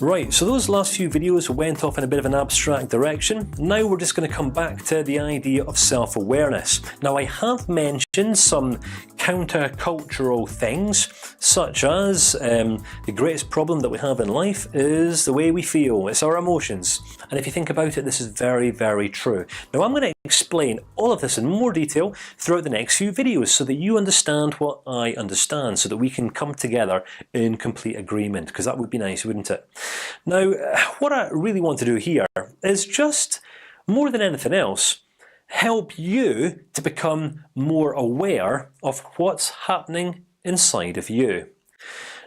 Right, so those last few videos went off in a bit of an abstract direction. Now we're just going to come back to the idea of self-awareness. Now I have mentioned some counter-cultural things, such as the greatest problem that we have in life is the way we feel. It's our emotions. And if you think about it, this is very, very true. Now I'm going to explain all of this in more detail throughout the next few videos so that you understand what I understand, so that we can come together in complete agreement, because that would be nice, wouldn't it? Now, what I really want to do here is just, more than anything else, help you to become more aware of what's happening inside of you.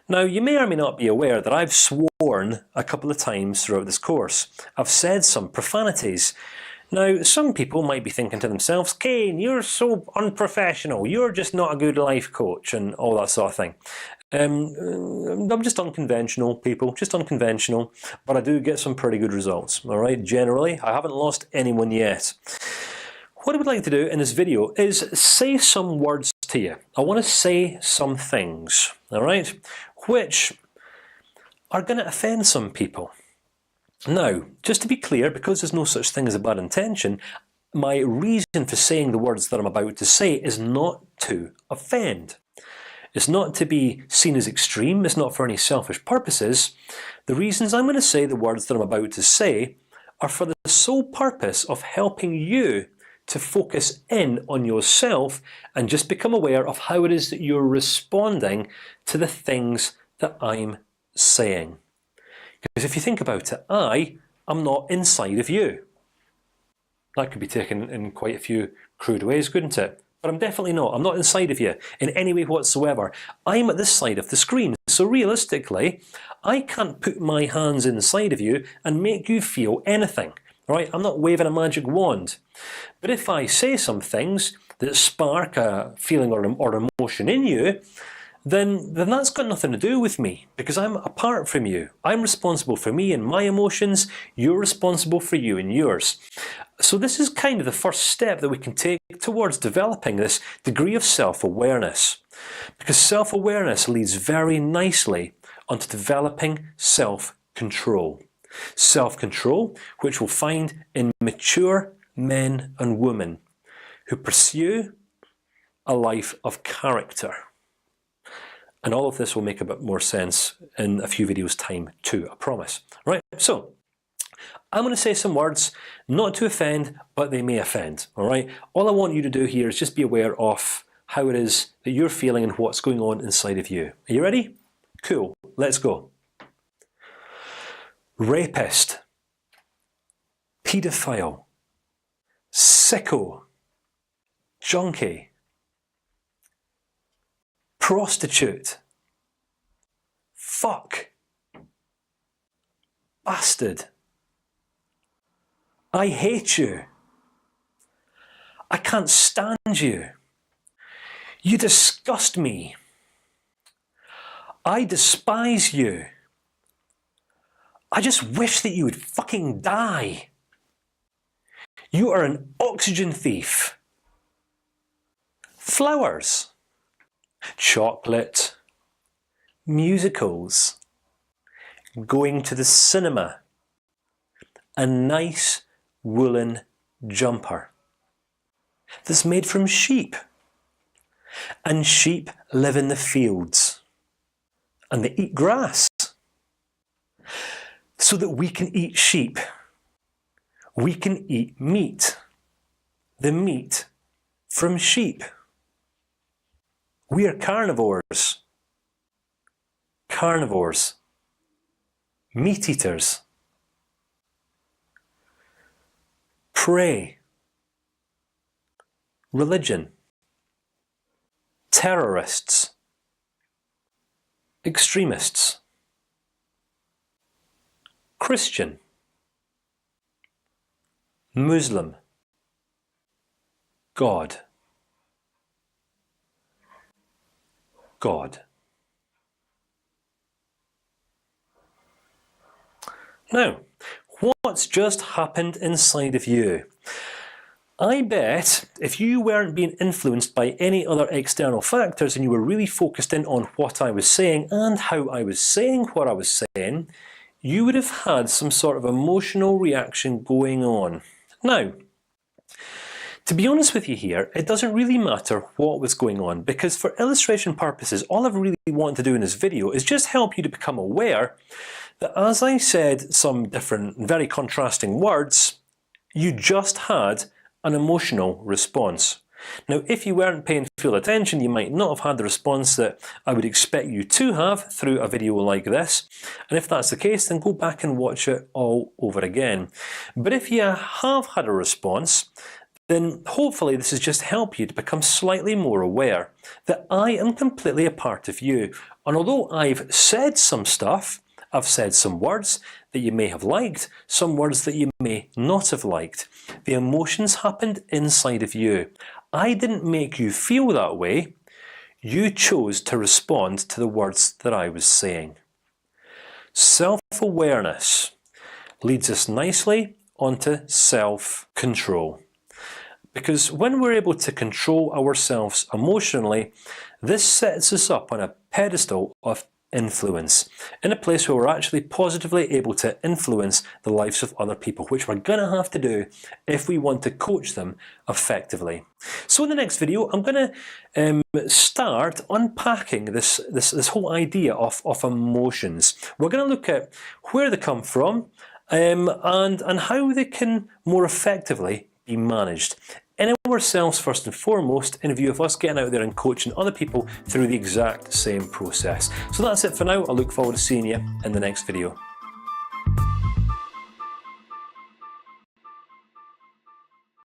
Now, you may or may not be aware that I've sworn a couple of times throughout this course. I've said some profanities. Now, some people might be thinking to themselves, "Kane, you're so unprofessional. You're just not a good life coach," and all that sort of thing. I'm just unconventional, people, just unconventional, but I do get some pretty good results. All right, generally, I haven't lost anyone yet. What I would like to do in this video is say some words to you. I want to say some things, all right, which are going to offend some people. Now, just to be clear, because there's no such thing as a bad intention, my reason for saying the words that I'm about to say is not to offend. It's not to be seen as extreme. It's not for any selfish purposes. The reasons I'm going to say the words that I'm about to say are for the sole purpose of helping you to focus in on yourself and just become aware of how it is that you're responding to the things that I'm saying. Because if you think about it, I'm not inside of you. That could be taken in quite a few crude ways, couldn't it? But I'm definitely not. I'm not inside of you in any way whatsoever. I'm at this side of the screen. So realistically, I can't put my hands inside of you and make you feel anything. Right? I'm not waving a magic wand. But if I say some things that spark a feeling or emotion in you, then that's got nothing to do with me, because I'm apart from you. I'm responsible for me and my emotions. You're responsible for you and yours. So this is kind of the first step that we can take towards developing this degree of self-awareness, because self-awareness leads very nicely onto developing self-control. Self-control, which we'll find in mature men and women who pursue a life of character. And all of this will make a bit more sense in a few videos' time too, I promise. Right, so I'm going to say some words, not to offend, but they may offend. All right. All I want you to do here is just be aware of how it is that you're feeling and what's going on inside of you. Are you ready? Cool. Let's go. Rapist, paedophile, sicko, junkie, prostitute, fuck, bastard. I hate you. I can't stand you. You disgust me. I despise you. I just wish that you would fucking die. You are an oxygen thief. Flowers, chocolate, musicals, going to the cinema, a nice woolen jumper that's made from sheep, and sheep live in the fields and they eat grass so that we can eat sheep. We can eat meat, the meat from sheep. We are carnivores. Carnivores. Meat eaters. Prey. Religion. Terrorists. Extremists. Christian. Muslim. God. God. Now, what's just happened inside of you? I bet if you weren't being influenced by any other external factors and you were really focused in on what I was saying and how I was saying what I was saying, you would have had some sort of emotional reaction going on. Now, to be honest with you here, it doesn't really matter what was going on, because for illustration purposes, all I really want to do in this video is just help you to become aware that as I said some different, very contrasting words, you just had an emotional response. Now, if you weren't paying full attention, you might not have had the response that I would expect you to have through a video like this. And if that's the case, then go back and watch it all over again. But if you have had a response, then hopefully this has just helped you to become slightly more aware that I am completely a part of you. And although I've said some stuff, I've said some words that you may have liked, some words that you may not have liked. The emotions happened inside of you. I didn't make you feel that way. You chose to respond to the words that I was saying. Self-awareness leads us nicely onto self-control. Because when we're able to control ourselves emotionally, this sets us up on a pedestal of influence, in a place where we're actually positively able to influence the lives of other people, which we're gonna have to do if we want to coach them effectively. So in the next video, I'm gonna start unpacking this whole idea of emotions. We're gonna look at where they come from and how they can more effectively be managed in ourselves first and foremost, in view of us getting out there and coaching other people through the exact same process. So that's it for now. I look forward to seeing you in the next video.